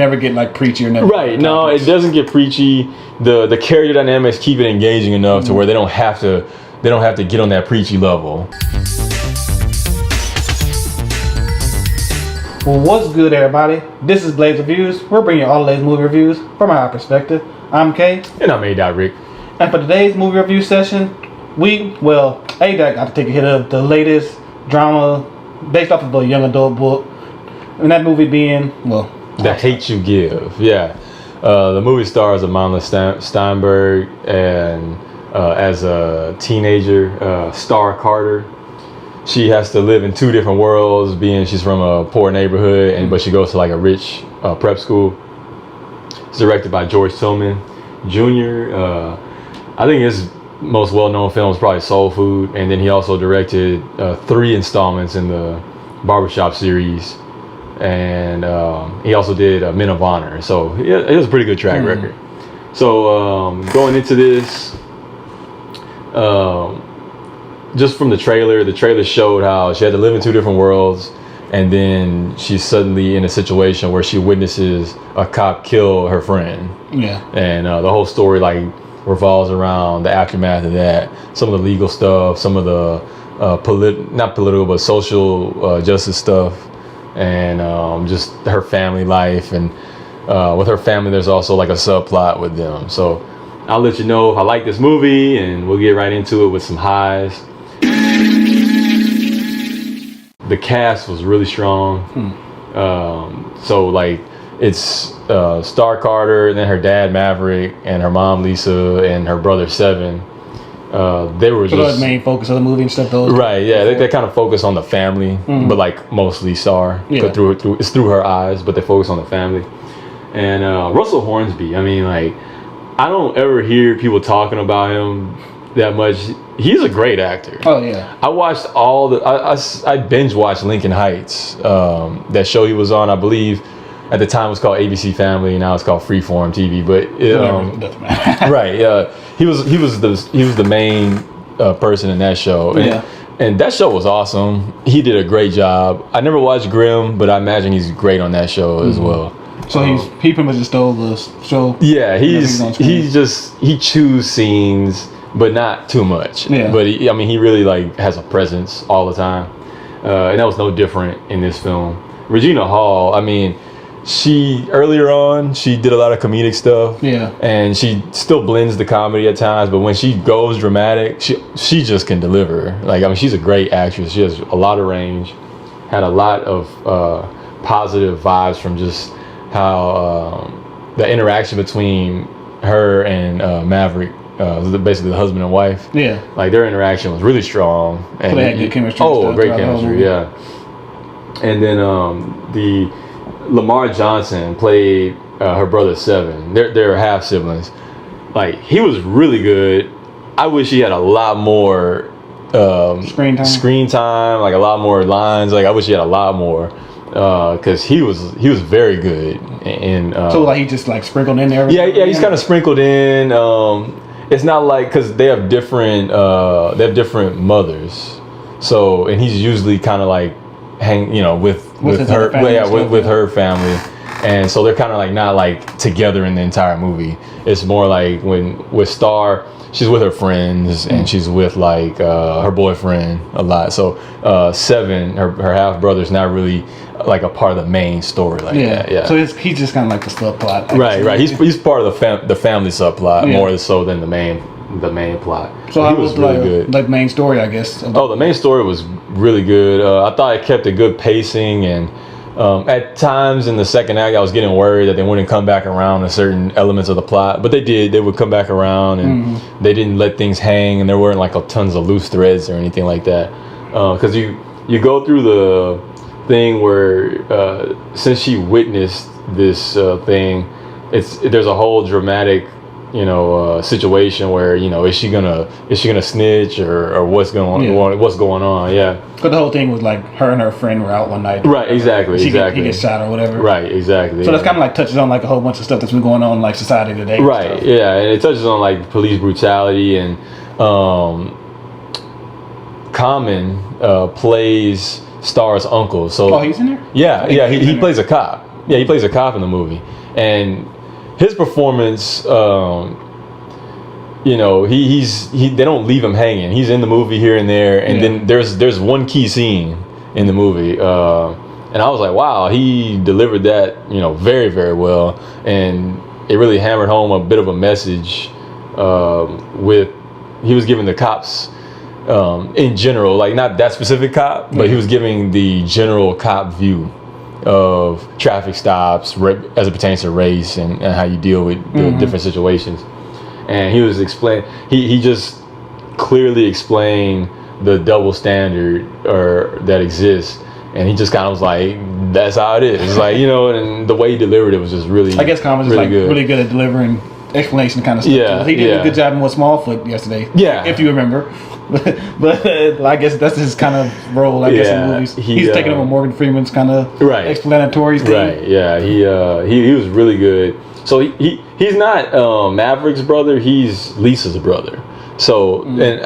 never get like preachy or never. Right. No, it doesn't get preachy. The character dynamics keep it engaging enough to where they don't have to get on that preachy level. Well, what's good, everybody? This is Blaze Reviews. We're bringing you all the latest movie reviews from our perspective. I'm Kay. And I'm A. Rick. And for today's movie review session, A. got to take a hit of the latest drama based off of a young adult book. And that movie being, The Hate You Give. Yeah. The movie stars Amandla Stenberg and as a teenager, Starr Carter. She has to live in two different worlds, being she's from a poor neighborhood, but she goes to like a rich prep school. It's directed by George Tillman Jr. I think his most well-known film is probably Soul Food, and then he also directed 3 installments in the Barbershop series, and he also did Men of Honor. So it was a pretty good track record. So going into this, just from the trailer showed how she had to live in 2 different worlds, and then she's suddenly in a situation where she witnesses a cop kill her friend. Yeah. And the whole story like revolves around the aftermath of that, some of the legal stuff, some of the not political but social justice stuff, and just her family life. And with her family, there's also like a subplot with them. So I'll let you know if I like this movie, and we'll get right into it with some highs. The cast was really strong. So like it's Starr Carter, and then her dad Maverick, and her mom Lisa, and her brother Seven. They were just the main focus of the movie and stuff. Those right, yeah. They kind of focus on the family, but like mostly Starr. Yeah. It's through her eyes, but they focus on the family. And Russell Hornsby. I mean, like, I don't ever hear people talking about him that much. He's a great actor. Oh yeah. I watched I binge watched Lincoln Heights. That show he was on, I believe, at the time was called ABC Family, and now it's called Freeform TV. But right, he was the main person in that show. And that show was awesome. He did a great job. I never watched Grimm, but I imagine he's great on that show as well. So he pretty much just stole the show. Yeah, he chews scenes, but not too much. Yeah. But he really like has a presence all the time, and that was no different in this film. Regina Hall, I mean, earlier on she did a lot of comedic stuff. Yeah. And she still blends the comedy at times, but when she goes dramatic, she just can deliver. Like, I mean, she's a great actress. She has a lot of range, had a lot of positive vibes from just how the interaction between her and Maverick, basically the husband and wife. Yeah. Like, their interaction was really strong. And so they had good chemistry. Great chemistry, yeah. And then the Lamar Johnson played her brother Seven. They're half siblings. Like, he was really good. I wish he had a lot more screen time, like a lot more lines. Like, I wish he had a lot more. Because he was very good, and so like he just like sprinkled in there. Yeah, he's kind of sprinkled in. It's not like, because they have different mothers, so, and he's usually kind of like with her family, and so they're kind of like not like together in the entire movie. It's more like with Starr, she's with her friends, and she's with like her boyfriend a lot. So Seven, her half brother's not really like a part of the main story like that. Yeah. So he's just kind of like the subplot. Right. He's part of the family subplot more so than the main plot. So he was really good. Like main story, I guess. The main story was really good. I thought it kept a good pacing, and at times in the second act, I was getting worried that they wouldn't come back around to certain elements of the plot, but they did. They would come back around, and they didn't let things hang, and there weren't like tons of loose threads or anything like that. Because you go through the thing where since she witnessed this thing, there's a whole dramatic situation where is she gonna snitch or what's going on? Yeah. Because the whole thing was like her and her friend were out one night. Right. Exactly. He gets shot or whatever. Right. Exactly. So that's kind of like touches on like a whole bunch of stuff that's been going on in like society today. Right. Yeah, and it touches on like police brutality, and Common plays Starr's uncle. So he's in there. Yeah. He plays a cop. Yeah, he plays a cop in the movie, and his performance, you know, they don't leave him hanging. He's in the movie here and there, and then there's one key scene in the movie, and I was like, wow, he delivered that, you know, very, very well, and it really hammered home a bit of a message he was giving the cops in general, like not that specific cop, but he was giving the general cop view of traffic stops as it pertains to race and how you deal with the different situations. And he was he just clearly explained the double standard that exists, and he just kind of was like, that's how it is. It's like, you know, and the way he delivered it was just really, I guess Common is really good at delivering explanation kind of stuff. Yeah, he did a good job in with Smallfoot yesterday. Yeah, if you remember. But I guess that's his kind of role. I guess in movies, he's taking over Morgan Freeman's kind of explanatory thing. Right. Yeah. He was really good. So he's not Maverick's brother. He's Lisa's brother. So and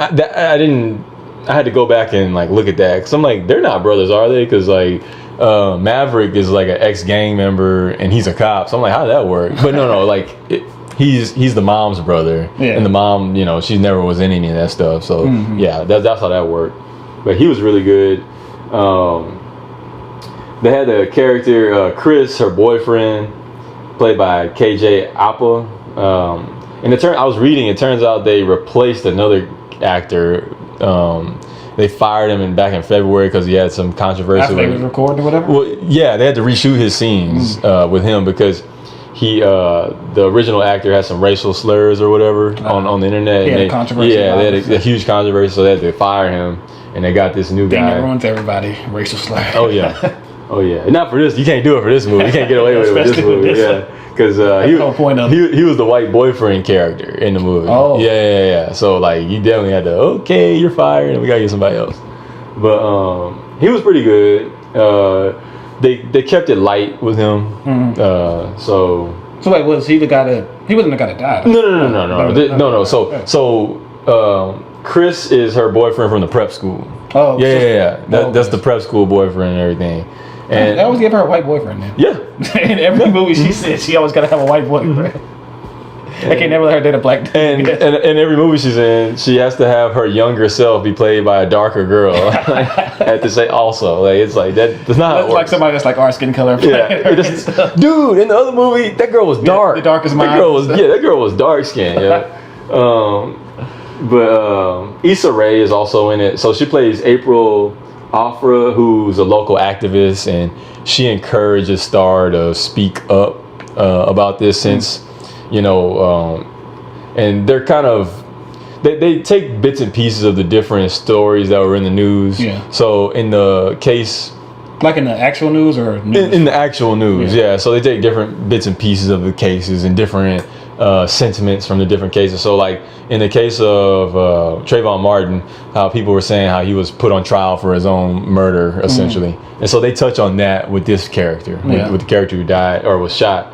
I had to go back and like look at that, because I'm like, they're not brothers, are they? Because like Maverick is like an ex-gang member and he's a cop. So I'm like, how did that work? But no, like. He's the mom's brother, and the mom, you know, she never was in any of that stuff. So yeah, that's how that worked. But he was really good. They had a character, Chris, her boyfriend, played by KJ Apa. And I was reading, it turns out they replaced another actor. They fired him back in February because he had some controversy. After he was recording or whatever? Well, yeah, they had to reshoot his scenes with him because the original actor had some racial slurs or whatever on the internet. They had a controversy. Yeah, they had a huge controversy, so they had to fire him, and they got this new guy. That ruins everybody. Racial slurs. Oh yeah, and not for this. You can't do it for this movie. You can't get away with it with this movie. Because he was the white boyfriend character in the movie. Oh yeah. So like, you definitely had to, okay, you're fired, and we gotta get somebody else. But he was pretty good. They kept it light with him. So wait, was he the guy that he wasn't the guy that died? No. So Chris is her boyfriend from the prep school. Oh yeah. That's the prep school boyfriend and everything. And I always give her a white boyfriend then. Yeah. In every movie she said she always gotta have a white boyfriend. I can't never let her date a black dude. And in every movie she's in, she has to have her younger self be played by a darker girl. I have to say also, like, it's like that's not how it works. Like somebody that's like our skin color. Yeah, dude. In the other movie, that girl was dark. The darkest mind. That girl was dark skinned. Yeah. But Issa Rae is also in it. So she plays April Afra, who's a local activist, and she encourages Starr to speak up about this since. You know, and they're kind of they take bits and pieces of the different stories that were in the news. Yeah. So in the case, like in the actual news or news? In the actual news, yeah. So they take different bits and pieces of the cases and different sentiments from the different cases. So like in the case of Trayvon Martin, how people were saying how he was put on trial for his own murder, essentially. And so they touch on that with this character, with the character who died or was shot.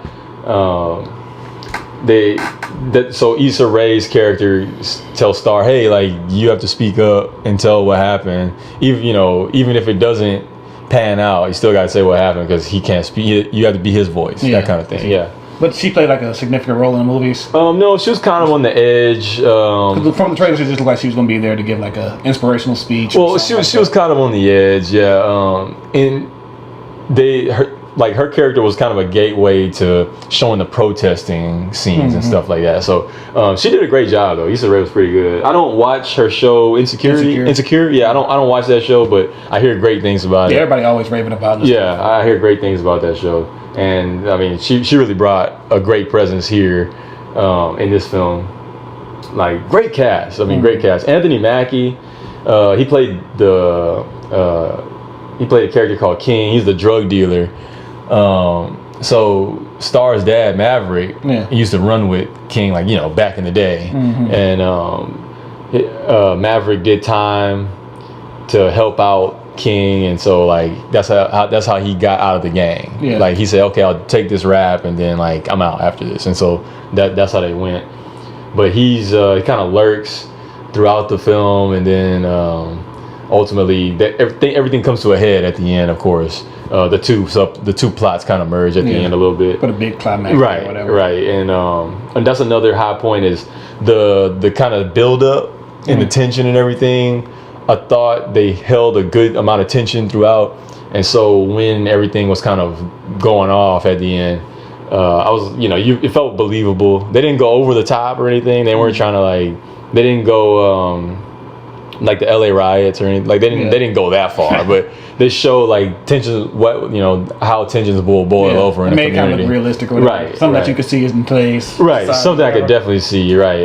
So Issa Rae's character tells Starr, hey, like, you have to speak up and tell what happened. Even if it doesn't pan out, you still got to say what happened because he can't speak. You have to be his voice, that kind of thing. Yeah. But she played like a significant role in the movies. No, she was kind of on the edge. From the trailer, she just looked like she was going to be there to give like a inspirational speech. Well, she was kind of on the edge, yeah. Her character was kind of a gateway to showing the protesting scenes and stuff like that. So she did a great job though. Issa Rae was pretty good. I don't watch her show Insecure. Yeah, I don't watch that show, but I hear great things about it. Yeah, everybody always raving about it. Yeah, I hear great things about that show. And I mean, she really brought a great presence here in this film. Like, great cast. I mean, great cast. Anthony Mackie, he played a character called King. He's the drug dealer. So Starr's dad, Maverick, he used to run with King, like, back in the day. And Maverick did time to help out King, and so like that's how he got out of the gang. Yeah. Like, he said, okay, I'll take this rap and then like I'm out after this. And so that's how they went. But he kind of lurks throughout the film, and then ultimately everything comes to a head at the end, of course. the two plots kind of merge at the end a little bit. Put a big climax. Right, or whatever. right, and that's another high point is the kind of build up and the tension and everything. I thought they held a good amount of tension throughout, and so when everything was kind of going off at the end, I was, it felt believable. They didn't go over the top or anything. They weren't trying to they didn't go like the LA riots or anything. Like they didn't go that far, but they show like tensions, how tensions will boil over in a community. It made it kind of look realistic, or whatever. Right? Something that you could see is in place. Right, something I could definitely see. Right,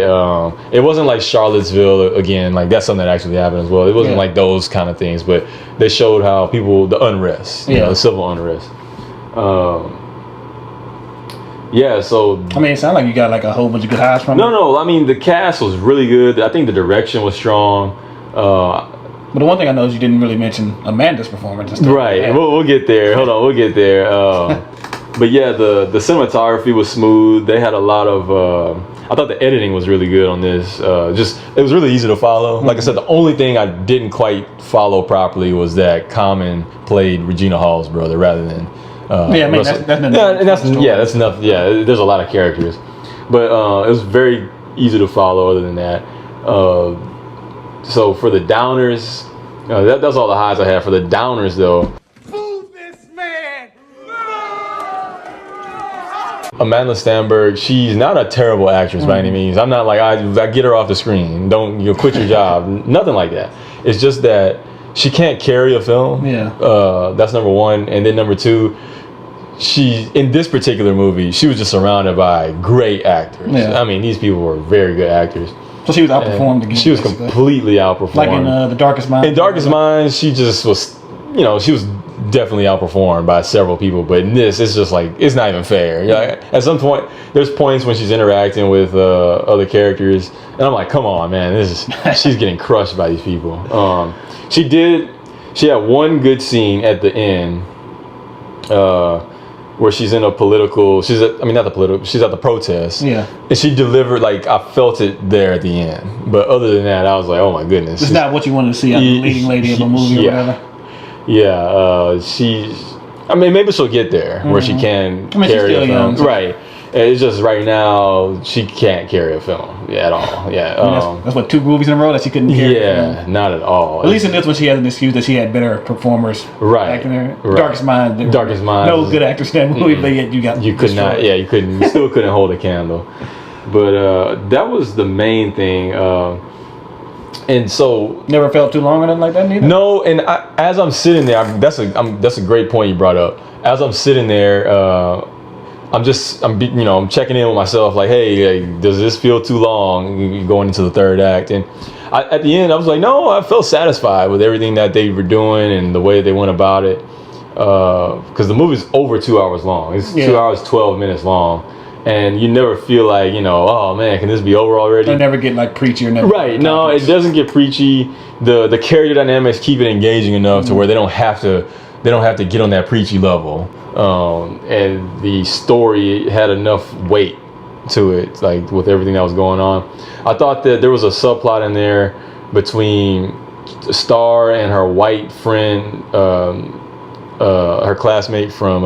it wasn't like Charlottesville again. Like that's something that actually happened as well. It wasn't like those kind of things, but they showed how the unrest, the civil unrest. So I mean, it sounded like you got like a whole bunch of good highs from it. No. I mean, the cast was really good. I think the direction was strong. But the one thing I know is you didn't really mention Amanda's performance and stuff. Right, we'll get there. Hold on, we'll get there. But yeah, the cinematography was smooth. They had a lot of. I thought the editing was really good on this. It was really easy to follow. Like I said, the only thing I didn't quite follow properly was that Common played Regina Hall's brother rather than. That's nothing. Yeah, there's a lot of characters, but it was very easy to follow. Other than that. So for the downers, that's all the highs I had. For the downers, though, Who's this man? Amandla Stenberg, she's not a terrible actress by any means. I'm not like I get her off the screen. Don't quit your job. Nothing like that. It's just that she can't carry a film. Yeah. That's number one, and then number two, she in this particular movie, she was just surrounded by great actors. Yeah. I mean, these people were very good actors. So she was outperformed again. She was completely outperformed. Like in The Darkest Minds. In Darkest Minds, she just was, she was definitely outperformed by several people. But in this, it's just like, it's not even fair. At some point, there's points when she's interacting with other characters, and I'm like, come on, man, she's getting crushed by these people. She had one good scene at the end, where she's in a political, she's at the protest. Yeah. And she delivered, like, I felt it there at the end. But other than that, I was like, oh my goodness. It's not what you wanted to see out of the leading lady of a movie or whatever. Yeah, maybe she'll get there where she can carry a film. Young, so. Right. It's just right now, she can't carry a film at all. Yeah. That's what, 2 movies in a row that she couldn't carry a film? Not at all. At least in this one, she has an excuse that she had better performers acting there. Right. Darkest Minds. No good actors in that movie, but yet you could not. Yeah, you couldn't. You still couldn't hold a candle. But that was the main thing. And so never felt too long or nothing like that neither. No, and as I'm sitting there, that's a great point you brought up. As I'm sitting there, I'm checking in with myself, like, hey, does this feel too long going into the third act? And at the end, I was like, no, I felt satisfied with everything that they were doing and the way they went about it. Because the movie's over 2 hours long. It's 2 hours, 12 minutes long. And you never feel like, oh man, can this be over already? They never get like preachy or nothing. Right, no, it doesn't get preachy. The character dynamics keep it engaging enough to where they don't have to get on that preachy level. And the story had enough weight to it, like with everything that was going on. I thought that there was a subplot in there between Starr and her white friend, her classmate from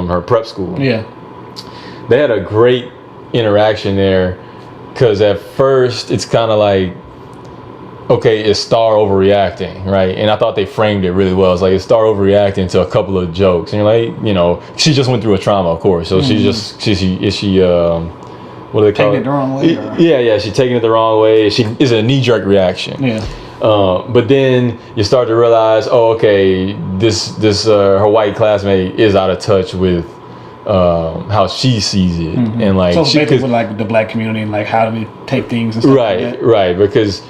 her prep school. Yeah. They had a great interaction there, because at first it's kind of like, okay, is Starr overreacting, right? And I thought they framed it really well. It's like, is Starr overreacting to a couple of jokes? And you're like, she just went through a trauma, of course. So she's just, what do they call taking it? it the wrong way? Yeah, she's taking it the wrong way. Is it a knee-jerk reaction? Yeah. But then you start to realize, oh, okay, this her white classmate is out of touch with how she sees it, and like so maybe with like the black community and like how do we take things and stuff like that. Right, because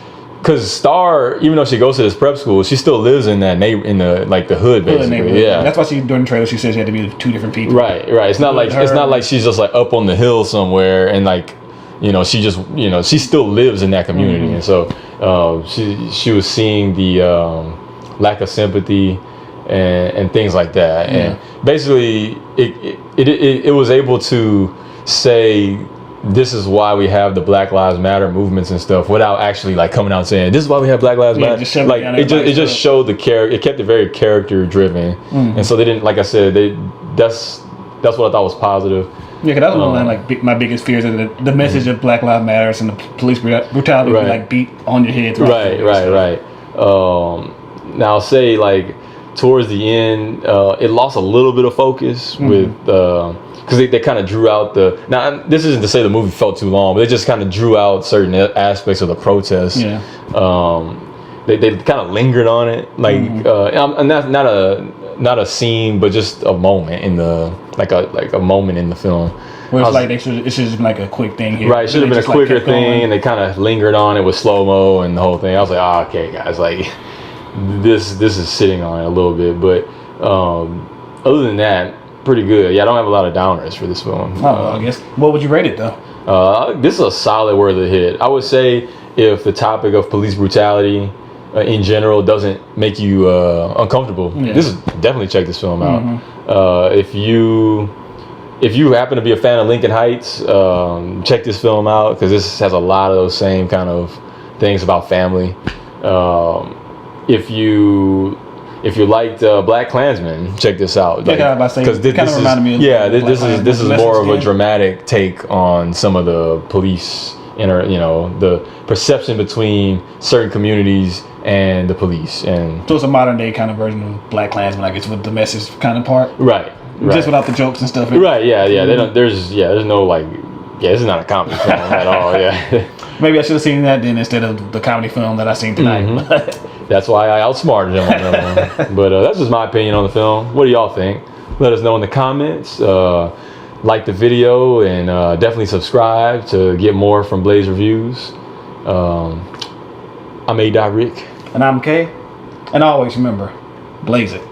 Starr, even though she goes to this prep school, she still lives in that the hood basically. Yeah, that's why during the trailer she says she had to be 2 different people. Right. It's not like she's just like up on the hill somewhere and like, she just she still lives in that community, and so she was seeing the lack of sympathy and things like that, and basically it was able to say this is why we have the Black Lives Matter movements and stuff, without actually like coming out saying this is why we have Black Lives Matter. Like it just showed the character. It kept it very character driven, and so they didn't, like I said, that's what I thought was positive. Yeah, because that was one of my biggest fears, of the message of Black Lives Matter and the police brutality would like beat on your head. Right. Now I'll say like towards the end, it lost a little bit of focus with because they kind of drew out the. Now this isn't to say the movie felt too long, but they just kind of drew out certain aspects of the protest. Yeah. They kind of lingered on it, like and that's not a scene, but just a moment in the like a moment in the film. Where it's like it should have been like a quick thing here. Right, it should have been a quicker thing, and they kind of lingered on it with slow mo and the whole thing. I was like, okay, guys, like this is sitting on it a little bit, but other than that, pretty good. Yeah, I don't have a lot of downers for this film. I guess. What would you rate it though? This is a solid worthy hit. I would say if the topic of police brutality in general doesn't make you uncomfortable, this is definitely check this film out. If you happen to be a fan of Lincoln Heights, check this film out, because this has a lot of those same kind of things about family. If you liked Black Klansman, check this out. Because this is more of a dramatic take on some of the police, the perception between certain communities and the police. And so it's a modern day kind of version of Black Klansman, I guess, with the message kind of part. Right. Just without the jokes and stuff. Right. Yeah. There's no like. Yeah, this is not a comedy film at all. Yeah. Maybe I should have seen that then instead of the comedy film that I seen tonight. That's why I outsmarted him on that one. But that's just my opinion on the film. What do y'all think? Let us know in the comments. Like the video, and definitely subscribe to get more from Blaze Reviews. I'm A. Rick. And I'm K. And always remember, blaze it.